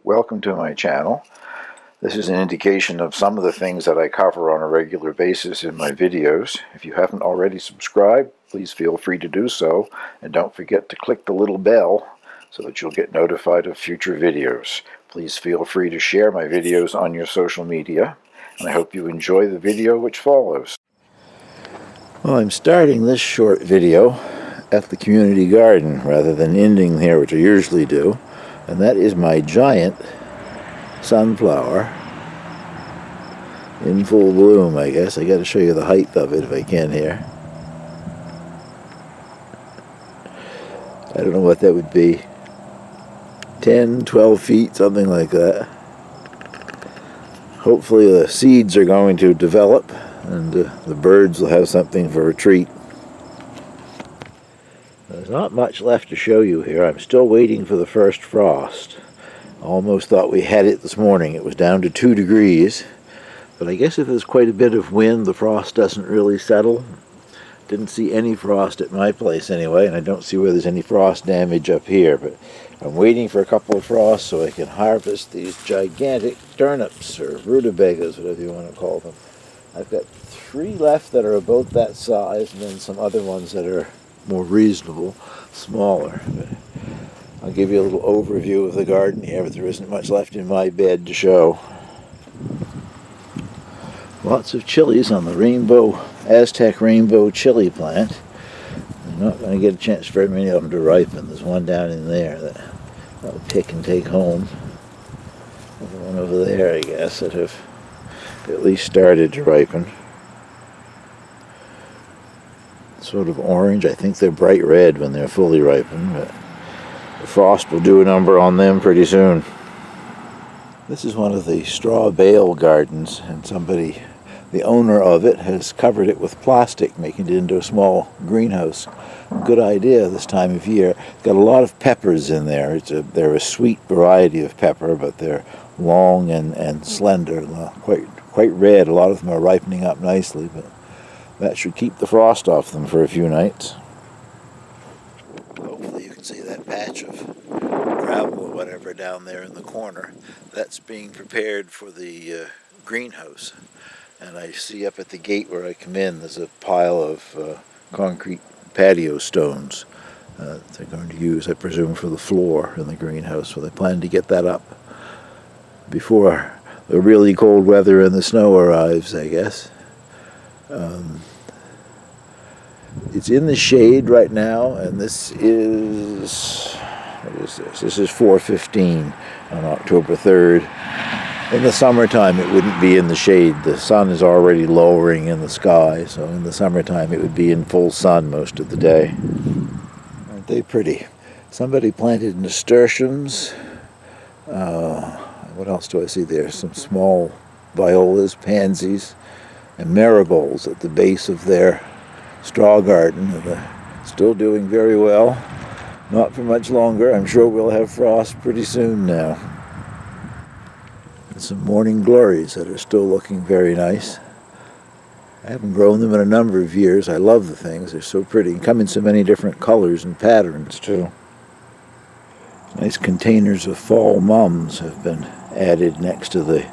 Welcome to my channel. This is an indication of some of the things that I cover on a regular basis in my videos. If you haven't already subscribed, please feel free to do so, and don't forget to click the little bell so that you'll get notified of future videos. Please feel free to share my videos on your social media, and I hope you enjoy the video which follows. Well, I'm starting this short video at the community garden rather than ending here, which I usually do, and that is my giant sunflower in full bloom, I guess. I got to show you the height of it if I can here. I don't know what that would be. 10, 12 feet, something like that. Hopefully the seeds are going to develop and the birds will have something for a treat. There's not much left to show you here. I'm still waiting for the first frost. Almost thought we had it this morning. It was down to 2 degrees. But I guess if there's quite a bit of wind, the frost doesn't really settle. Didn't see any frost at my place anyway, and I don't see where there's any frost damage up here. But I'm waiting for a couple of frosts so I can harvest these gigantic turnips, or rutabagas, whatever you want to call them. I've got 3 left that are about that size, and then some other ones that are more reasonable, smaller. But I'll give you a little overview of the garden here, but there isn't much left in my bed to show. Lots of chilies on the Aztec rainbow chili plant. I'm not going to get a chance for very many of them to ripen. There's one down in there that I'll pick and take home. There's one over there, I guess, that have at least started to ripen. Sort of orange. I think they're bright red when they're fully ripened, but the frost will do a number on them pretty soon. This is one of the straw bale gardens, and the owner of it, has covered it with plastic, making it into a small greenhouse. Good idea this time of year. It's got a lot of peppers in there. They're a sweet variety of pepper, but they're long and slender, quite red. A lot of them are ripening up nicely, but that should keep the frost off them for a few nights. Hopefully you can see that patch of gravel or whatever down there in the corner. That's being prepared for the greenhouse. And I see up at the gate where I come in, there's a pile of concrete patio stones that they're going to use, I presume, for the floor in the greenhouse. So they plan to get that up before the really cold weather and the snow arrives, I guess. It's in the shade right now, and this is, what is this? This is 4:15 on October 3rd. In the summertime, it wouldn't be in the shade. The sun is already lowering in the sky, so in the summertime, it would be in full sun most of the day. Aren't they pretty? Somebody planted nasturtiums. What else do I see there? Some small violas, pansies, and marigolds at the base of their straw garden. They're still doing very well. Not for much longer. I'm sure we'll have frost pretty soon now. And some morning glories that are still looking very nice. I haven't grown them in a number of years. I love the things. They're so pretty. And come in so many different colors and patterns too. Nice containers of fall mums have been added next to the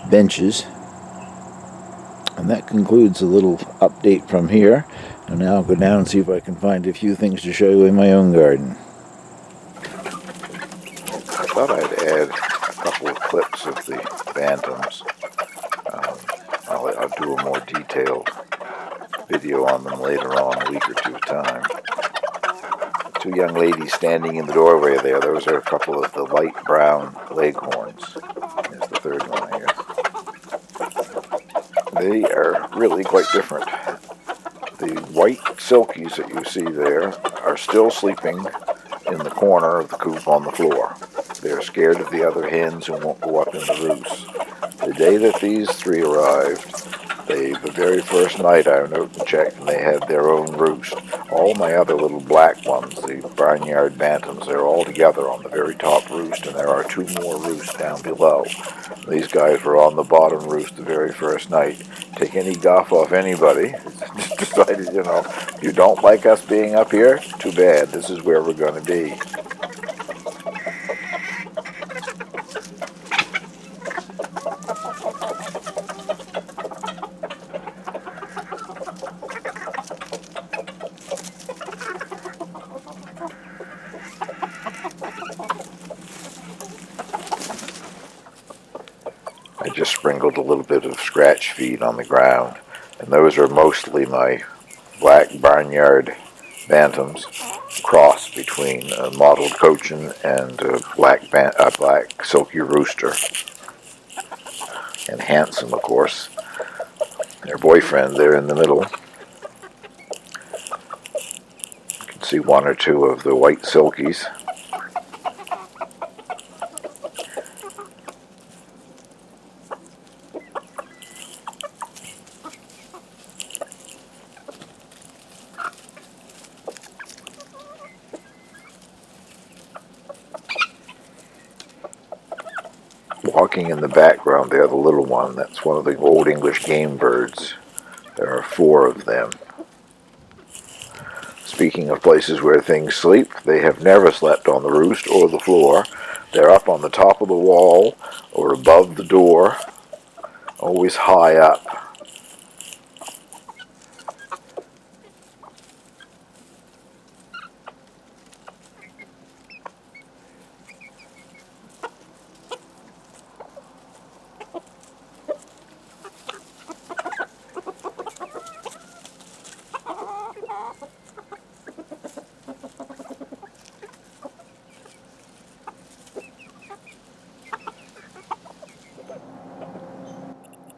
benches. And that concludes a little update from here. And now I'll go down and see if I can find a few things to show you in my own garden. I thought I'd add a couple of clips of the bantams. I'll do a more detailed video on them later on, a week or 2 time. The 2 young ladies standing in the doorway there, those are a couple of the light brown leghorns. There's the 3rd one, I guess. They are really quite different. The white silkies that you see there are still sleeping in the corner of the coop on the floor. They're scared of the other hens who won't go up in the roost. The day that these 3 arrived, the very first night I went out and checked, and they had their own roost. All my other little black ones, the barnyard bantams, they're all together on the very top roost, and there are 2 more roosts down below. These guys were on the bottom roost the very first night. Take any guff off anybody. Just decided, you don't like us being up here? Too bad. This is where we're going to be. I just sprinkled a little bit of scratch feed on the ground, and those are mostly my black barnyard bantams, cross between a mottled cochin and a black silky rooster. And Handsome, of course, their boyfriend there in the middle. You can see one or two of the white silkies. Walking in the background there, the little one, that's one of the old English game birds. There are 4 of them. Speaking of places where things sleep, they have never slept on the roost or the floor. They're up on the top of the wall or above the door, always high up.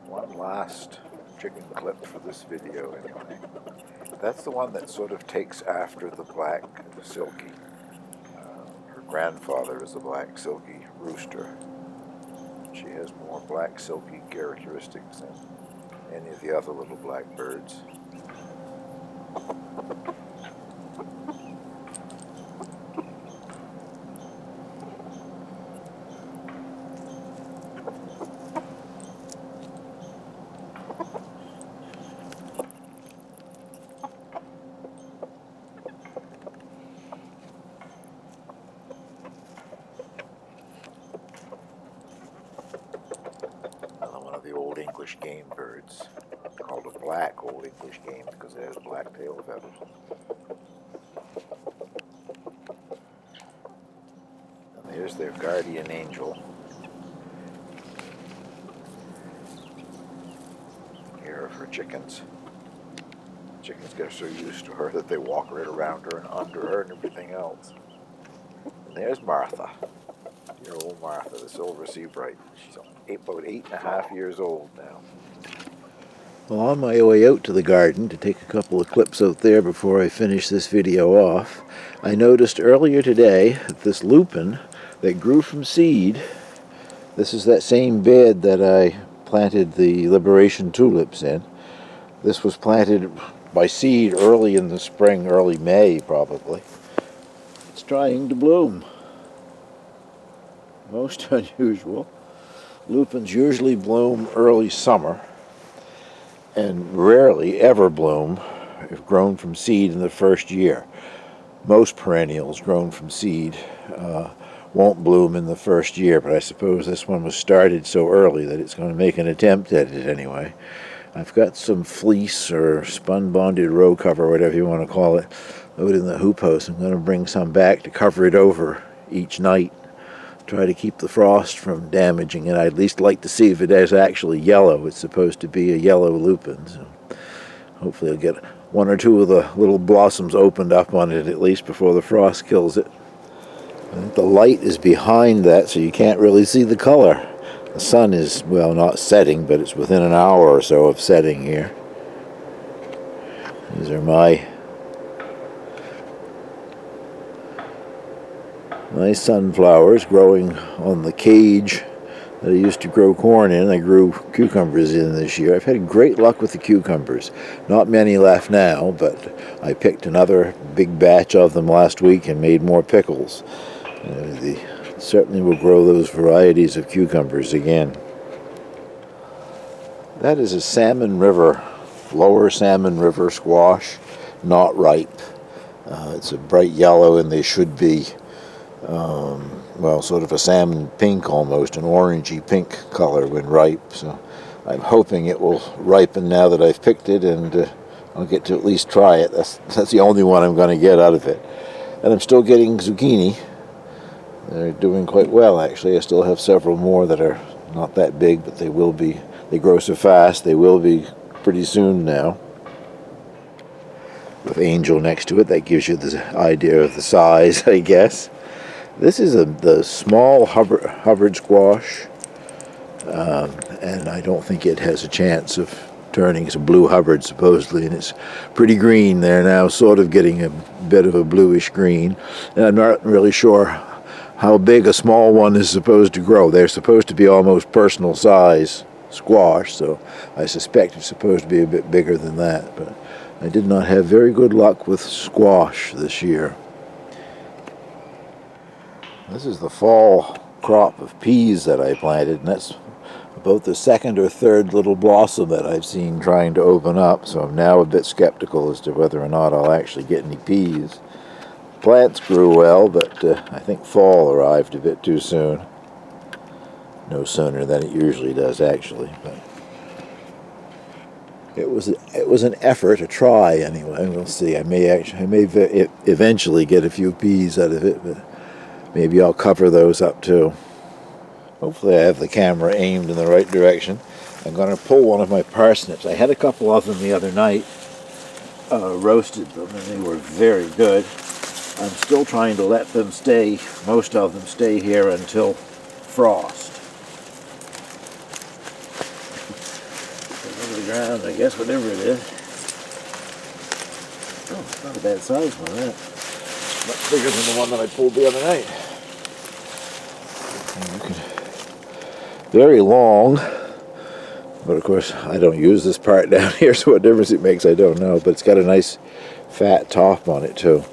One last chicken clip for this video anyway. That's the one that sort of takes after the black silky. Her grandfather is a black silky rooster. She has more black silky characteristics than any of the other little black birds. The old English game birds, called a black old English game because it has black tail feathers. And there's their guardian angel. Here are her chickens. Chickens get so used to her that they walk right around her and under her and everything else. And there's Martha. Dear old Martha, the silver sea bright. She's about 8.5 years old now. Well, on my way out to the garden to take a couple of clips out there before I finish this video off, I noticed earlier today that this lupin that grew from seed, this is that same bed that I planted the Liberation tulips in. This was planted by seed early in the spring, early May probably. It's trying to bloom. Most unusual. Lupins usually bloom early summer and rarely ever bloom if grown from seed in the first year. Most perennials grown from seed won't bloom in the first year, but I suppose this one was started so early that it's going to make an attempt at it anyway. I've got some fleece or spun bonded row cover, whatever you want to call it, out in the hoop house. I'm going to bring some back to cover it over each night. Try to keep the frost from damaging it. I'd at least like to see if it is actually yellow. It's supposed to be a yellow lupin, so hopefully I'll get 1 or 2 of the little blossoms opened up on it at least before the frost kills it. I think the light is behind that, so you can't really see the color. The sun is, well, not setting, but it's within an hour or so of setting here. These are my sunflowers growing on the cage that I used to grow corn in. I grew cucumbers in this year. I've had great luck with the cucumbers. Not many left now, but I picked another big batch of them last week and made more pickles. Certainly will grow those varieties of cucumbers again. That is a Salmon River, lower Salmon River squash, not ripe. It's a bright yellow and they should be well, sort of a salmon pink almost, an orangey pink color when ripe. So I'm hoping it will ripen now that I've picked it, and I'll get to at least try it. That's the only one I'm going to get out of it. And I'm still getting zucchini. They're doing quite well, actually. I still have several more that are not that big, but they will be. They grow so fast, they will be pretty soon now. With Angel next to it, that gives you the idea of the size, I guess. This is the small Hubbard squash, and I don't think it has a chance of turning. It's a blue Hubbard, supposedly, and it's pretty green there now, sort of getting a bit of a bluish green. And I'm not really sure how big a small one is supposed to grow. They're supposed to be almost personal size squash, so I suspect it's supposed to be a bit bigger than that, but I did not have very good luck with squash this year. This is the fall crop of peas that I planted, and that's about the second or third little blossom that I've seen trying to open up, so I'm now a bit skeptical as to whether or not I'll actually get any peas. Plants grew well, but I think fall arrived a bit too soon. No sooner than it usually does, actually. But it was an effort, a try anyway. We'll see. I may eventually get a few peas out of it, but maybe I'll cover those up too. Hopefully I have the camera aimed in the right direction. I'm going to pull one of my parsnips. I had a couple of them the other night, roasted them, and they were very good. I'm still trying to let them stay, most of them stay here until frost. Over the ground, I guess, whatever it is. Oh, it's not a bad size one, that. Much bigger than the one that I pulled the other night. Very long, but of course I don't use this part down here, so what difference it makes I don't know, but it's got a nice fat top on it too.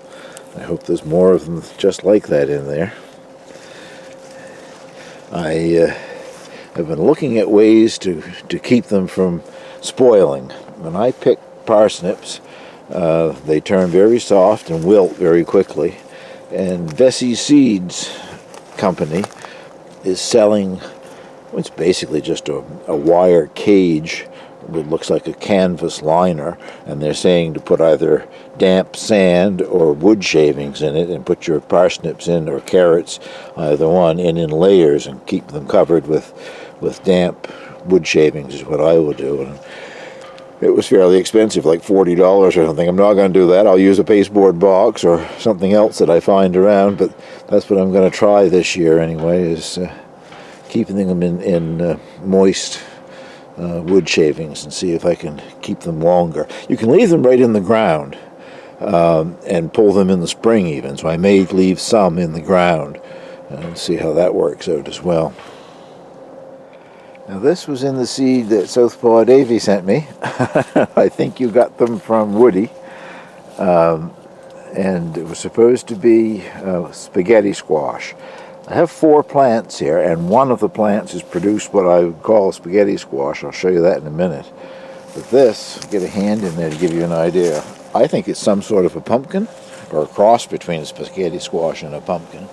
I hope there's more of them just like that in there. I have been looking at ways to keep them from spoiling. When I pick parsnips, they turn very soft and wilt very quickly, and Vesey Seeds Company is selling, it's basically just a wire cage that looks like a canvas liner, and they're saying to put either damp sand or wood shavings in it and put your parsnips in, or carrots, either one, in layers and keep them covered with damp wood shavings is what I will do. And it was fairly expensive, like $40 or something. I'm not going to do that. I'll use a pasteboard box or something else that I find around, but that's what I'm going to try this year anyway, is keeping them in moist wood shavings and see if I can keep them longer. You can leave them right in the ground and pull them in the spring even, so I may leave some in the ground and see how that works out as well. Now this was in the seed that Southpaw Davy sent me. I think you got them from Woody, and it was supposed to be spaghetti squash. I have 4 plants here, and one of the plants has produced what I would call spaghetti squash. I'll show you that in a minute. But this, get a hand in there to give you an idea. I think it's some sort of a pumpkin, or a cross between a spaghetti squash and a pumpkin.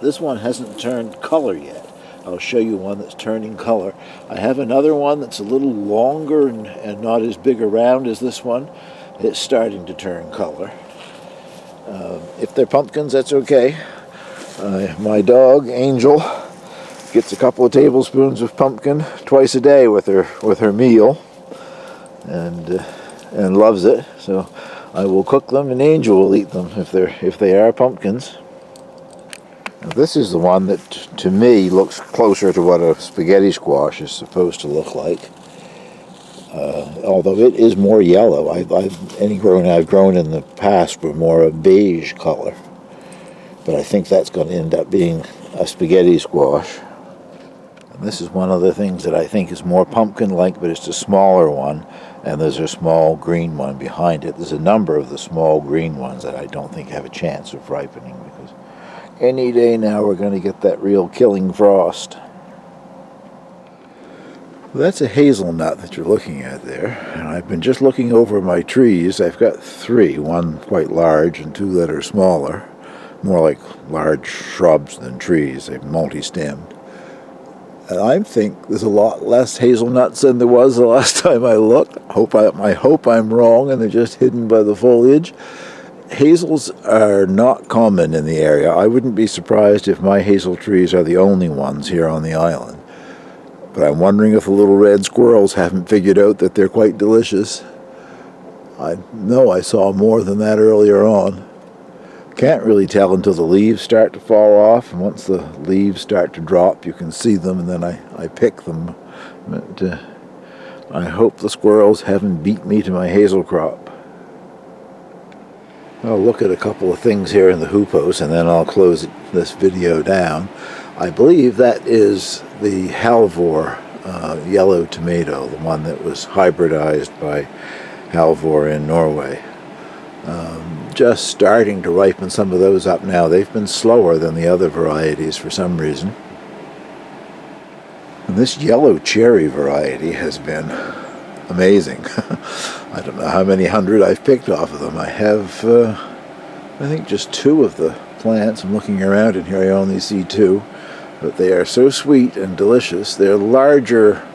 This one hasn't turned color yet. I'll show you one that's turning color. I have another one that's a little longer and not as big around as this one. It's starting to turn color. If they're pumpkins, that's okay. My dog, Angel, gets a couple of tablespoons of pumpkin twice a day with her meal, and loves it. So I will cook them, and Angel will eat them if they are pumpkins. Now, this is the one that, to me, looks closer to what a spaghetti squash is supposed to look like. Although it is more yellow. Any grown I've grown in the past were more a beige color. But I think that's going to end up being a spaghetti squash. And this is one of the things that I think is more pumpkin-like, but it's a smaller one, and there's a small green one behind it. There's a number of the small green ones that I don't think have a chance of ripening, because any day now we're going to get that real killing frost. Well, that's a hazelnut that you're looking at there, and I've been just looking over my trees. I've got 3, one quite large and 2 that are smaller. More like large shrubs than trees. They're multi-stemmed. And I think there's a lot less hazelnuts than there was the last time I looked. I hope I'm wrong and they're just hidden by the foliage. Hazels are not common in the area. I wouldn't be surprised if my hazel trees are the only ones here on the island. But I'm wondering if the little red squirrels haven't figured out that they're quite delicious. I know I saw more than that earlier on. Can't really tell until the leaves start to fall off, and once the leaves start to drop you can see them, and then I pick them. But I hope the squirrels haven't beat me to my hazel crop. I'll look at a couple of things here in the hoopos and then I'll close this video down. I believe that is the Halvor yellow tomato, the one that was hybridized by Halvor in Norway. Just starting to ripen some of those up now. They've been slower than the other varieties for some reason. And this yellow cherry variety has been amazing. I don't know how many hundred I've picked off of them. I have, I think, just 2 of the plants. I'm looking around and here I only see 2. But they are so sweet and delicious. They're larger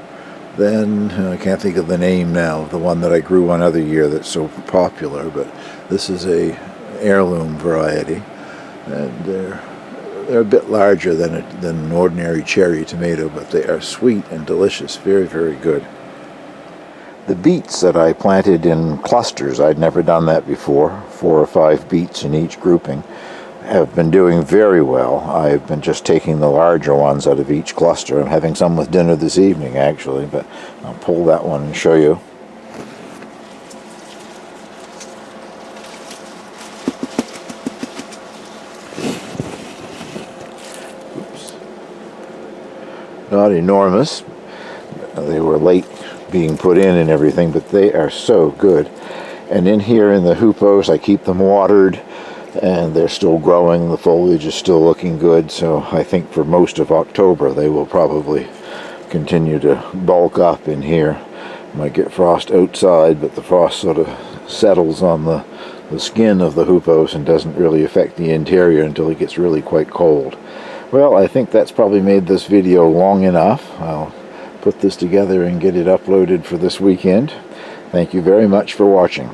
than, I can't think of the name now, the one that I grew one other year that's so popular, but this is a heirloom variety, and they're a bit larger than an ordinary cherry tomato, but they are sweet and delicious, very, very good. The beets that I planted in clusters, I'd never done that before, 4 or 5 beets in each grouping, have been doing very well. I've been just taking the larger ones out of each cluster. I'm having some with dinner this evening, actually, but I'll pull that one and show you. Oops. Not enormous. They were late being put in and everything, but they are so good. And in here in the hoopos, I keep them watered, and they're still growing. The foliage is still looking good, so I think for most of October they will probably continue to bulk up in here. Might get frost outside, but the frost sort of settles on the skin of the hoopos and doesn't really affect the interior until it gets really quite cold. Well, I think that's probably made this video long enough. I'll put this together and get it uploaded for this weekend. Thank you very much for watching.